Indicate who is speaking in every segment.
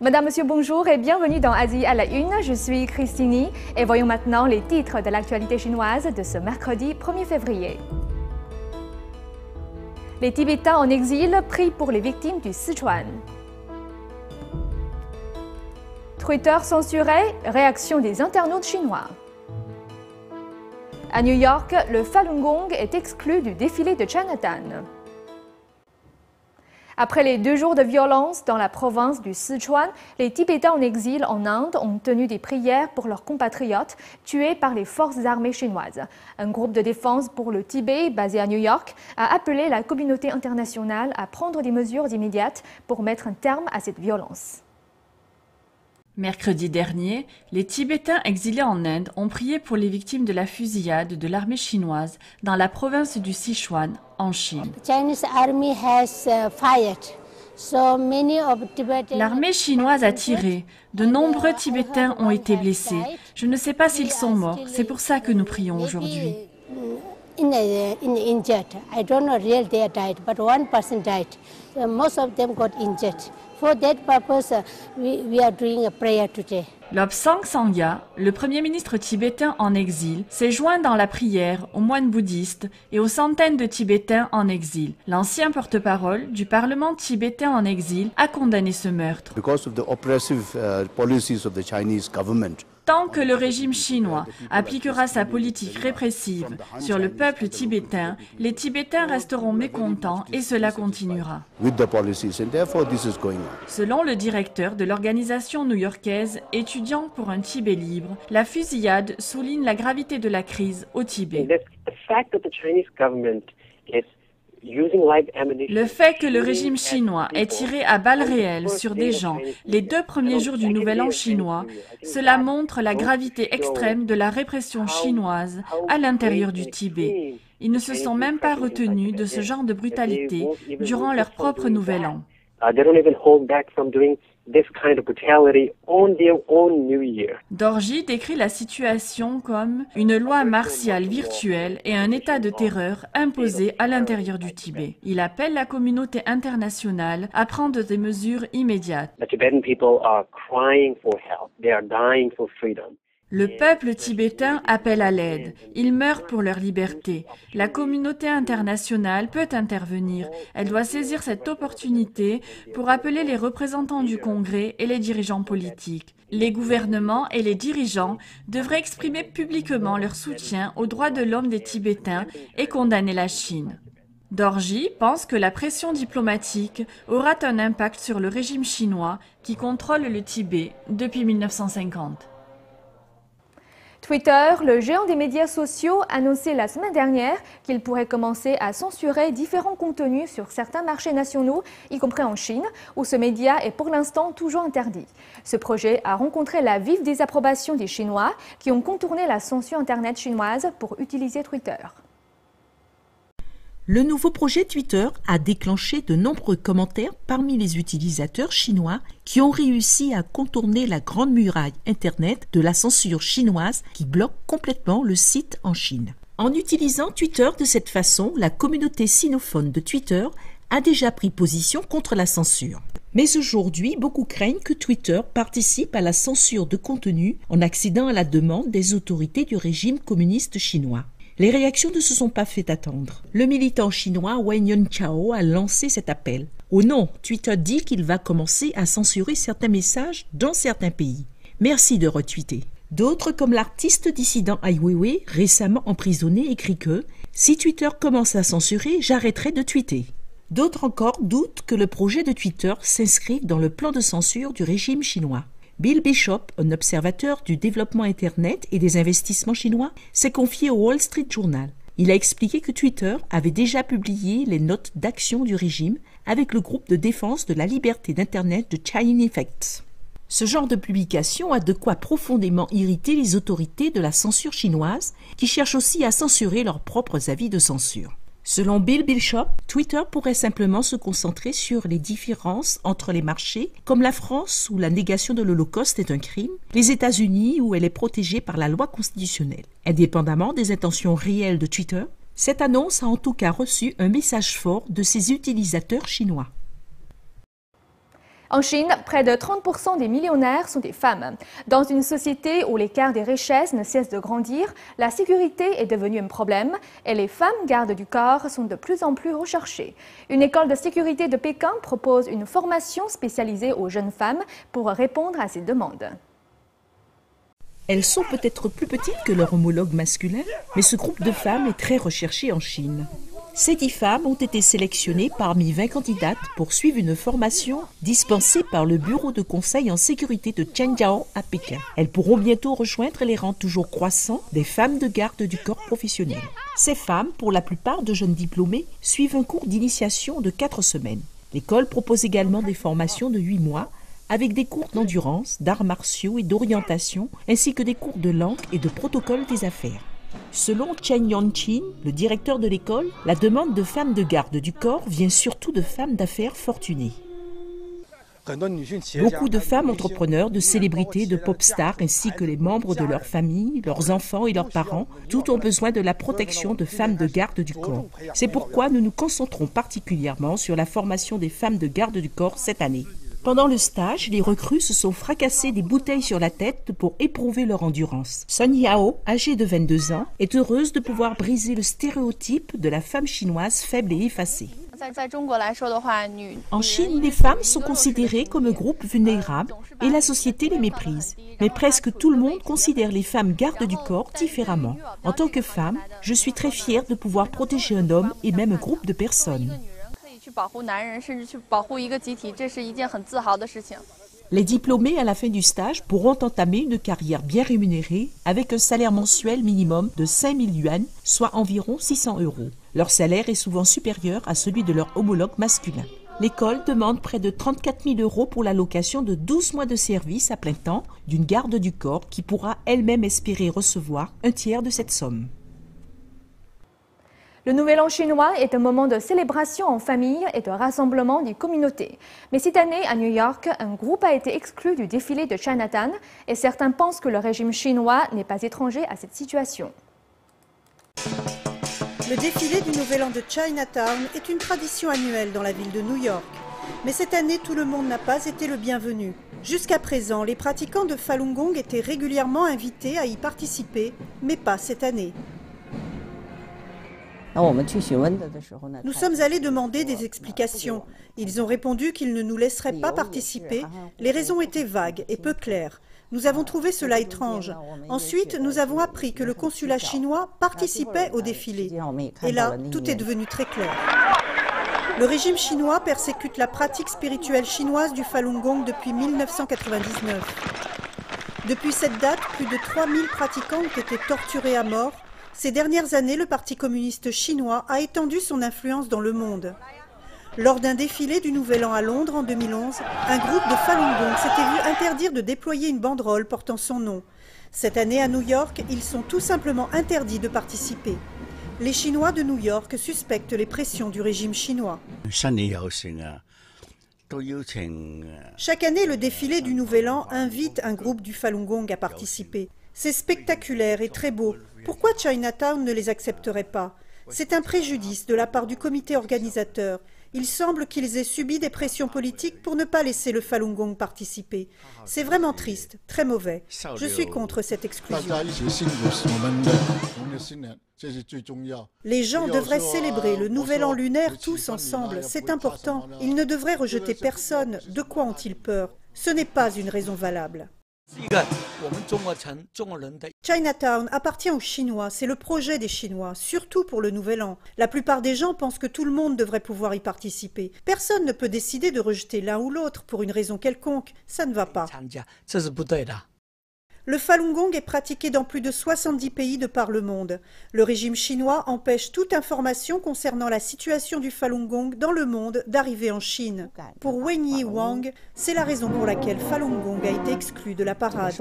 Speaker 1: Madame, Monsieur, bonjour et bienvenue dans Asie à la Une. Je suis Christine et voyons maintenant les titres de l'actualité chinoise de ce mercredi 1er février. Les Tibétains en exil prient pour les victimes du Sichuan. Twitter censuré, réaction des internautes chinois. À New York, le Falun Gong est exclu du défilé de Chinatown. Après les 2 jours de violence dans la province du Sichuan, les Tibétains en exil en Inde ont tenu des prières pour leurs compatriotes tués par les forces armées chinoises. Un groupe de défense pour le Tibet, basé à New York, a appelé la communauté internationale à prendre des mesures immédiates pour mettre un terme à cette violence.
Speaker 2: Mercredi dernier, les Tibétains exilés en Inde ont prié pour les victimes de la fusillade de l'armée chinoise dans la province du Sichuan, en Chine. L'armée chinoise a tiré. De nombreux Tibétains ont été blessés. Je ne sais pas s'ils sont morts. C'est pour ça que nous prions aujourd'hui. Lobsang Sangya, le premier ministre tibétain en exil, s'est joint dans la prière aux moines bouddhistes et aux centaines de Tibétains en exil. L'ancien porte-parole du Parlement tibétain en exil a condamné ce meurtre. Tant que le régime chinois appliquera sa politique répressive sur le peuple tibétain, les Tibétains resteront mécontents et cela continuera. Selon le directeur de l'organisation new-yorkaise Étudiants pour un Tibet libre, la fusillade souligne la gravité de la crise au Tibet. Le fait que le régime chinois ait tiré à balles réelles sur des gens les 2 premiers jours du Nouvel An chinois, cela montre la gravité extrême de la répression chinoise à l'intérieur du Tibet. Ils ne se sont même pas retenus de ce genre de brutalité durant leur propre Nouvel An. Dorji décrit la situation comme une loi martiale virtuelle et un état de terreur imposé à l'intérieur du Tibet. Il appelle la communauté internationale à prendre des mesures immédiates. Le peuple tibétain appelle à l'aide. Ils meurent pour leur liberté. La communauté internationale peut intervenir. Elle doit saisir cette opportunité pour appeler les représentants du Congrès et les dirigeants politiques. Les gouvernements et les dirigeants devraient exprimer publiquement leur soutien aux droits de l'homme des Tibétains et condamner la Chine. Dorji pense que la pression diplomatique aura un impact sur le régime chinois qui contrôle le Tibet depuis 1950.
Speaker 1: Twitter, le géant des médias sociaux, a annoncé la semaine dernière qu'il pourrait commencer à censurer différents contenus sur certains marchés nationaux, y compris en Chine, où ce média est pour l'instant toujours interdit. Ce projet a rencontré la vive désapprobation des Chinois qui ont contourné la censure Internet chinoise pour utiliser Twitter.
Speaker 3: Le nouveau projet Twitter a déclenché de nombreux commentaires parmi les utilisateurs chinois qui ont réussi à contourner la grande muraille Internet de la censure chinoise qui bloque complètement le site en Chine. En utilisant Twitter de cette façon, la communauté sinophone de Twitter a déjà pris position contre la censure. Mais aujourd'hui, beaucoup craignent que Twitter participe à la censure de contenu en accédant à la demande des autorités du régime communiste chinois. Les réactions ne se sont pas fait attendre. Le militant chinois Wen Yunchao a lancé cet appel. Oh non, Twitter dit qu'il va commencer à censurer certains messages dans certains pays. Merci de retweeter. D'autres, comme l'artiste dissident Ai Weiwei, récemment emprisonné, écrit que « Si Twitter commence à censurer, j'arrêterai de tweeter ». D'autres encore doutent que le projet de Twitter s'inscrive dans le plan de censure du régime chinois. Bill Bishop, un observateur du développement Internet et des investissements chinois, s'est confié au Wall Street Journal. Il a expliqué que Twitter avait déjà publié les notes d'action du régime avec le groupe de défense de la liberté d'Internet de China Effects. Ce genre de publication a de quoi profondément irriter les autorités de la censure chinoise qui cherchent aussi à censurer leurs propres avis de censure. Selon Bill Bishop, Twitter pourrait simplement se concentrer sur les différences entre les marchés, comme la France où la négation de l'Holocauste est un crime, les États-Unis où elle est protégée par la loi constitutionnelle. Indépendamment des intentions réelles de Twitter, cette annonce a en tout cas reçu un message fort de ses utilisateurs chinois.
Speaker 1: En Chine, près de 30% des millionnaires sont des femmes. Dans une société où l'écart des richesses ne cesse de grandir, la sécurité est devenue un problème et les femmes gardes du corps sont de plus en plus recherchées. Une école de sécurité de Pékin propose une formation spécialisée aux jeunes femmes pour répondre à ces demandes.
Speaker 3: Elles sont peut-être plus petites que leur homologue masculin, mais ce groupe de femmes est très recherché en Chine. Ces 10 femmes ont été sélectionnées parmi 20 candidates pour suivre une formation dispensée par le Bureau de conseil en sécurité de Zhenjiao à Pékin. Elles pourront bientôt rejoindre les rangs toujours croissants des femmes de garde du corps professionnel. Ces femmes, pour la plupart de jeunes diplômés, suivent un cours d'initiation de 4 semaines. L'école propose également des formations de 8 mois avec des cours d'endurance, d'arts martiaux et d'orientation, ainsi que des cours de langue et de protocole des affaires. Selon Chen Yongqin, le directeur de l'école, la demande de femmes de garde du corps vient surtout de femmes d'affaires fortunées. Beaucoup de femmes entrepreneurs, de célébrités, de pop stars, ainsi que les membres de leur famille, leurs enfants et leurs parents, tous ont besoin de la protection de femmes de garde du corps. C'est pourquoi nous nous concentrons particulièrement sur la formation des femmes de garde du corps cette année. Pendant le stage, les recrues se sont fracassées des bouteilles sur la tête pour éprouver leur endurance. Sun Yao, âgée de 22 ans, est heureuse de pouvoir briser le stéréotype de la femme chinoise faible et effacée. En Chine, les femmes sont considérées comme un groupe vulnérable et la société les méprise. Mais presque tout le monde considère les femmes gardes du corps différemment. En tant que femme, je suis très fière de pouvoir protéger un homme et même un groupe de personnes. Les diplômés à la fin du stage pourront entamer une carrière bien rémunérée avec un salaire mensuel minimum de 5 000 yuan, soit environ 600 €. Leur salaire est souvent supérieur à celui de leur homologue masculin. L'école demande près de 34 000 € pour l'allocation de 12 mois de service à plein temps d'une garde du corps qui pourra elle-même espérer recevoir un tiers de cette somme.
Speaker 1: Le Nouvel An chinois est un moment de célébration en famille et de rassemblement des communautés. Mais cette année, à New York, un groupe a été exclu du défilé de Chinatown et certains pensent que le régime chinois n'est pas étranger à cette situation.
Speaker 4: Le défilé du Nouvel An de Chinatown est une tradition annuelle dans la ville de New York. Mais cette année, tout le monde n'a pas été le bienvenu. Jusqu'à présent, les pratiquants de Falun Gong étaient régulièrement invités à y participer, mais pas cette année. Nous sommes allés demander des explications. Ils ont répondu qu'ils ne nous laisseraient pas participer. Les raisons étaient vagues et peu claires. Nous avons trouvé cela étrange. Ensuite, nous avons appris que le consulat chinois participait au défilé. Et là, tout est devenu très clair. Le régime chinois persécute la pratique spirituelle chinoise du Falun Gong depuis 1999. Depuis cette date, plus de 3000 pratiquants ont été torturés à mort. Ces dernières années, le Parti communiste chinois a étendu son influence dans le monde. Lors d'un défilé du Nouvel An à Londres en 2011, un groupe de Falun Gong s'était vu interdire de déployer une banderole portant son nom. Cette année à New York, ils sont tout simplement interdits de participer. Les Chinois de New York suspectent les pressions du régime chinois. Chaque année, le défilé du Nouvel An invite un groupe du Falun Gong à participer. C'est spectaculaire et très beau. Pourquoi Chinatown ne les accepterait pas? C'est un préjudice de la part du comité organisateur. Il semble qu'ils aient subi des pressions politiques pour ne pas laisser le Falun Gong participer. C'est vraiment triste, très mauvais. Je suis contre cette exclusion. Les gens devraient célébrer le Nouvel An lunaire tous ensemble. C'est important. Ils ne devraient rejeter personne. De quoi ont-ils peur? Ce n'est pas une raison valable. Chinatown appartient aux Chinois, c'est le projet des Chinois, surtout pour le Nouvel An. La plupart des gens pensent que tout le monde devrait pouvoir y participer. Personne ne peut décider de rejeter l'un ou l'autre pour une raison quelconque, ça ne va pas. Le Falun Gong est pratiqué dans plus de 70 pays de par le monde. Le régime chinois empêche toute information concernant la situation du Falun Gong dans le monde d'arriver en Chine. Pour Wenyi Wang, c'est la raison pour laquelle Falun Gong a été exclu de la parade.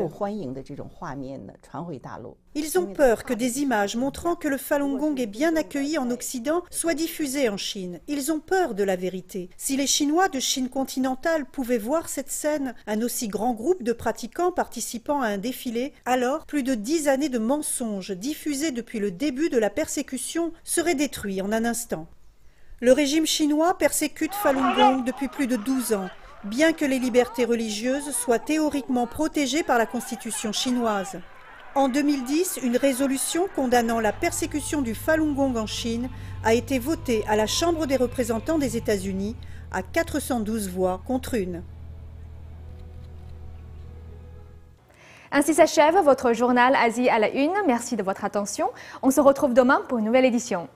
Speaker 4: Ils ont peur que des images montrant que le Falun Gong est bien accueilli en Occident soient diffusées en Chine. Ils ont peur de la vérité. Si les Chinois de Chine continentale pouvaient voir cette scène, un aussi grand groupe de pratiquants participant à un défilé, alors plus de 10 années de mensonges diffusés depuis le début de la persécution seraient détruits en un instant. Le régime chinois persécute Falun Gong depuis plus de 12 ans. bien que les libertés religieuses soient théoriquement protégées par la constitution chinoise. En 2010, une résolution condamnant la persécution du Falun Gong en Chine a été votée à la Chambre des représentants des États-Unis à 412 voix contre 1.
Speaker 1: Ainsi s'achève votre journal Asie à la une. Merci de votre attention. On se retrouve demain pour une nouvelle édition.